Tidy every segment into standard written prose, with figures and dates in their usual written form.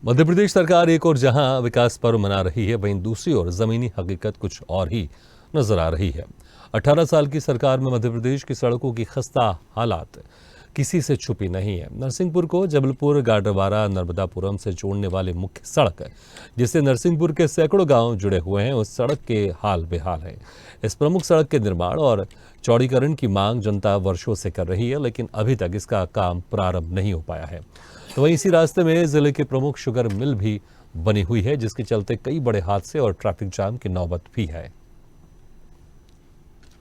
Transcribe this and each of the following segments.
मध्य प्रदेश सरकार एक और जहां विकास पर्व मना रही है, वहीं दूसरी ओर जमीनी हकीकत कुछ और ही नजर आ रही है। 18 साल की सरकार में मध्य प्रदेश की सड़कों की खस्ता हालात किसी से छुपी नहीं है। नरसिंहपुर को जबलपुर, गाडरवारा, नर्मदापुरम से जोड़ने वाली मुख्य सड़क, जिससे नरसिंहपुर के सैकड़ों गांव जुड़े हुए हैं, उस सड़क के हाल बेहाल है। इस प्रमुख सड़क के निर्माण और चौड़ीकरण की मांग जनता वर्षों से कर रही है, लेकिन अभी तक इसका काम प्रारंभ नहीं हो पाया है। तो वहीं इसी रास्ते में जिले की प्रमुख शुगर मिल भी बनी हुई है, जिसके चलते कई बड़े हादसे और ट्रैफिक जाम की नौबत भी है।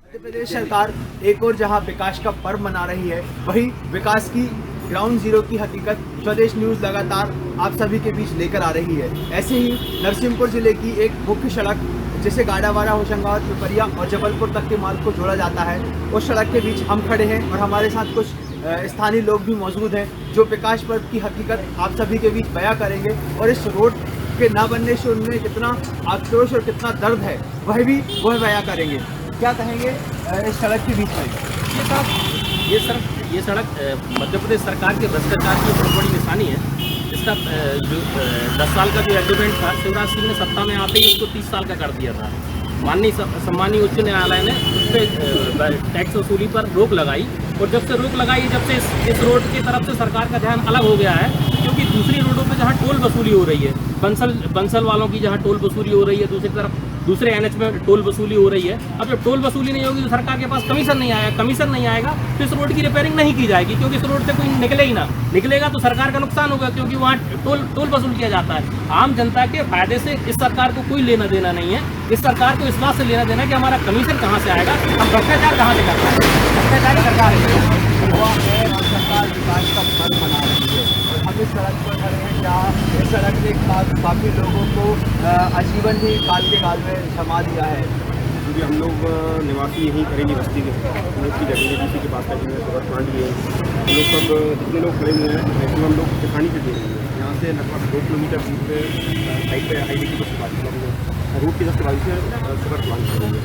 मध्य प्रदेश सरकार एक और जहां विकास का पर्व मना रही है, वहीं विकास की ग्राउंड जीरो की हकीकत स्वदेश न्यूज लगातार आप सभी के बीच लेकर आ रही है। ऐसे ही नरसिंहपुर जिले की एक मुख्य सड़क, जिसे गाडावारा, होशंगाबाद, पिपरिया और जबलपुर तक के मार्ग को जोड़ा जाता है, उस सड़क के बीच हम खड़े हैं और हमारे साथ कुछ स्थानीय लोग भी मौजूद हैं, जो विकास पर्व की हकीकत आप सभी के बीच बयां करेंगे और इस रोड के न बनने से उनमें कितना आक्रोश और कितना दर्द है वह बयां करेंगे। क्या कहेंगे इस सड़क के बीच में? ये सड़क मध्य प्रदेश सरकार के भ्रष्टाचार की बहुत बड़ी निशानी है। इसका जो 10 साल का जो एग्रीमेंट था, शिवराज सिंह ने सत्ता में आते ही उसको 30 साल का कर दिया था। सम्मानीय उच्च न्यायालय ने उस पर टैक्स वसूली पर रोक लगाई, और जब से रोक लगाई, जब से इस रोड की तरफ से सरकार का ध्यान अलग हो गया है, क्योंकि दूसरी रोडों पे जहाँ टोल वसूली हो रही है, बंसल वालों की जहाँ टोल वसूली हो रही है, दूसरी तरफ दूसरे एनएच में टोल वसूली हो रही है। अब जब टोल वसूली नहीं होगी तो सरकार के पास कमीशन नहीं आएगा, तो इस रोड की रिपेयरिंग नहीं की जाएगी, क्योंकि इस रोड से कोई निकलेगा तो सरकार का नुकसान होगा, क्योंकि वहाँ टोल वसूल किया जाता है। आम जनता के फायदे से इस सरकार को कोई लेना देना नहीं है। इस सरकार को इस बात से लेना देना कि हमारा कमीशन कहाँ से आएगा, हम भ्रष्टाचार कहाँ से करते हैं। भ्रष्टाचारी सरकार है। सरकार विकास का पर्व मना रही है और हम इस सड़क पर खड़े हैं, जहाँ इस सड़क ने काफ़ी लोगों को आजीवन ही काल में थमा दिया है। क्योंकि हम लोग निवासी यहीं करेली बस्ती के की जगह के पास प्लांट भी है। हम लोग सब जितने लोग खड़े हुए हैं, मैक्सिमम हम लोग किसानी से जुड़े हुए हैं। यहाँ से लगभग 2 किलोमीटर दूर पे साइड पे हाईवे की सबसे बात रूट की सबसे बात से शुगर प्लांट हो है।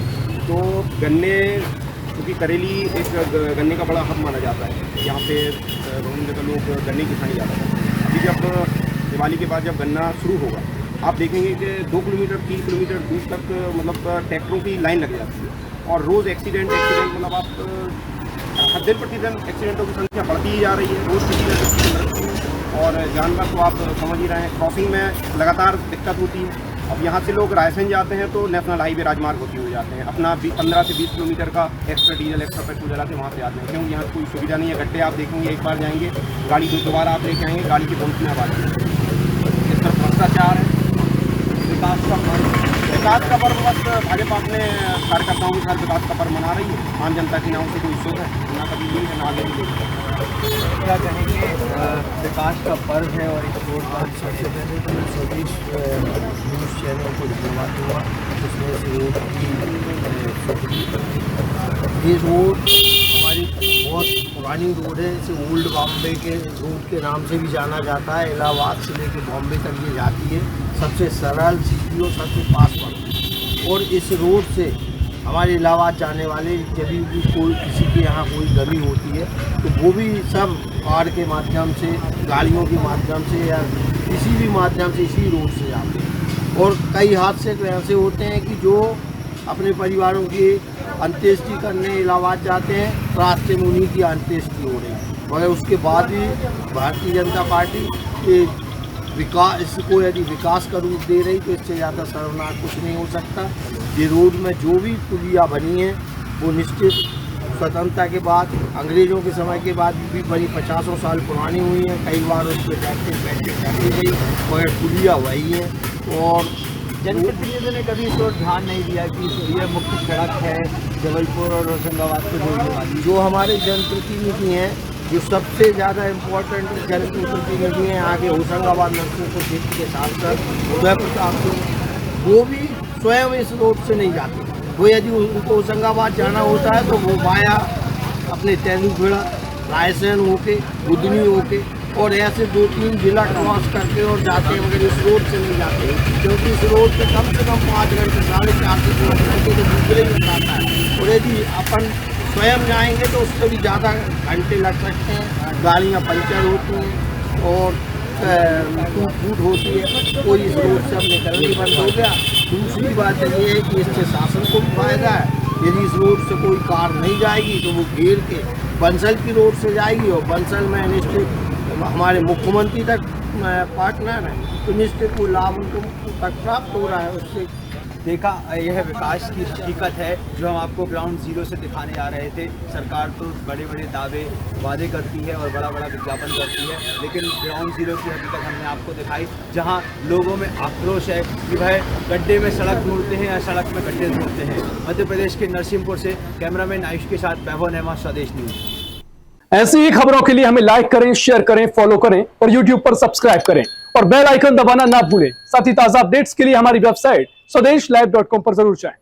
तो गन्ने, क्योंकि करेली एक गन्ने का बड़ा हब माना जाता है, यहाँ पे बहुत जगह लोग गन्ने की किसानी जाता है। अभी जब दिवाली के बाद जब गन्ना शुरू होगा, आप देखेंगे कि 2 किलोमीटर 3 किलोमीटर दूर तक मतलब ट्रैक्टरों की लाइन लग जाती है, और रोज़ एक्सीडेंट मतलब आप हर दिन प्रतिदिन एक्सीडेंटों की संख्या बढ़ती ही जा रही है। रोज़ प्रतिदिन और जानवर तो आप समझ ही रहे हैं, क्रॉसिंग में लगातार दिक्कत होती है। अब यहाँ से लोग रायसेन जाते हैं तो नेशनल हाईवे राजमार्ग होती हुए जाते हैं, अपना 15 से 20 किलोमीटर का एक्स्ट्रा डीजल एक्स्ट्रा पेट्रोल जला के वहाँ से जाते हैं, क्योंकि यहाँ कोई सुविधा नहीं है। गड्ढे आप देखेंगे, एक बार जाएंगे गाड़ी दोबारा आप लेके आएंगे, गाड़ी की पहुँचने आवाज़ है। इस तरफ भ्रष्टाचार है। विकास का पर्व बस भाजपा अपने कार्यकर्ताओं के साथ विकास का पर्व मना रही है। आम जनता की ना उनसे कोई शोर है, ना कभी नहीं है, ना आगे भी। क्या कहेंगे विकास का पर्व है और इस रोड पर? सबसे पहले तो मैं स्वदेश न्यूज़ चैनल को धन्यवाद दूँगा, जिसमें इस रोड की ये रोड हमारी बहुत पुरानी रोड है। इसे ओल्ड बॉम्बे के रोड के नाम से भी जाना जाता है। इलाहाबाद से लेकर बॉम्बे तक ये जाती है, सबसे सरल, सीधी और सबसे पास पर। और इस रोड से हमारे इलाहाबाद जाने वाले जब भी कोई किसी के यहाँ कोई गमी होती है तो वो भी सब कार के माध्यम से, गाड़ियों के माध्यम से या किसी भी माध्यम से इसी रोड से जाते हैं। और कई हादसे तो ऐसे होते हैं कि जो अपने परिवारों की अंत्येष्टि करने इलाहाबाद जाते हैं, रास्ते में उन्हीं की अंत्येष्टि हो रही है। मगर उसके बाद भी भारतीय जनता पार्टी के विकास, इसको यदि विकास का रूप दे रही तो इससे ज़्यादा शर्मनाक कुछ नहीं हो सकता। ये रोड में जो भी पुलिया बनी है वो निश्चित स्वतंत्रता के बाद, अंग्रेज़ों के समय के बाद भी बड़ी 50 साल पुरानी हुई है। कई बार उस पर बैठे गई, मगर पुलिया वही है। और जनप्रतिनिधियों ने कभी इस पर ध्यान नहीं दिया कि ये मुख्य सड़क है जबलपुर और होशंगाबाद को जोड़ने वाली। जो हमारे जनप्रतिनिधि हैं, जो सबसे ज़्यादा इम्पोर्टेंट जनप्रतिनिधि हैं आगे होशंगाबाद नरसिंहपुर क्षेत्र के सांसद उदय प्रताप सिंह, वो भी स्वयं इस रोड से नहीं जाते। वो यदि उनको होशंगाबाद जाना होता है तो वो वाया अपने तेंदुखेड़ा, रायसेन होके, बुधनी होके और ऐसे 2-3 जिला क्रॉस करके और जाते हैं, मगर इस रोड से नहीं जाते, क्योंकि इस रोड पे कम से कम 5 घंटे 4.5 किलोमीटर तो दूसरे ही जाता है। और यदि अपन स्वयं जाएंगे तो उससे भी ज़्यादा घंटे लग सकते हैं, गाड़ियाँ पंचर होती हैं और टूट फूट होती है, कोई इस रोड से अब निकलनी बंद हो गया। दूसरी बात ये है कि इससे शासन को भी फायदा है, यदि इस रोड से कोई कार नहीं जाएगी तो वो घेर के बंसल की रोड से जाएगी, और बंसल में निश्चित हमारे मुख्यमंत्री तक पार्टनर है, तो निश्चित वो लाभ उनको तक प्राप्त हो रहा है। उससे देखा, यह विकास की हकीकत है जो हम आपको ग्राउंड जीरो से दिखाने जा रहे थे। सरकार तो बड़े बड़े दावे वादे करती है और बड़ा बड़ा विज्ञापन करती है, लेकिन ग्राउंड जीरो की हकीकत हमने आपको दिखाई, जहां लोगों में आक्रोश है कि भाई गड्ढे में सड़क ढूंढते हैं या सड़क में गड्ढे ढूंढते हैं। मध्य प्रदेश के नरसिंहपुर से कैमरामैन आयुष के साथ वैभव नेमा, स्वदेश न्यूज। ऐसी ही खबरों के लिए हमें लाइक करें, शेयर करें, फॉलो करें और YouTube पर सब्सक्राइब करें और बेल आइकन दबाना ना भूलें। साथ ही ताजा अपडेट्स के लिए हमारी वेबसाइट स्वदेशलाइव.com पर जरूर जाएं।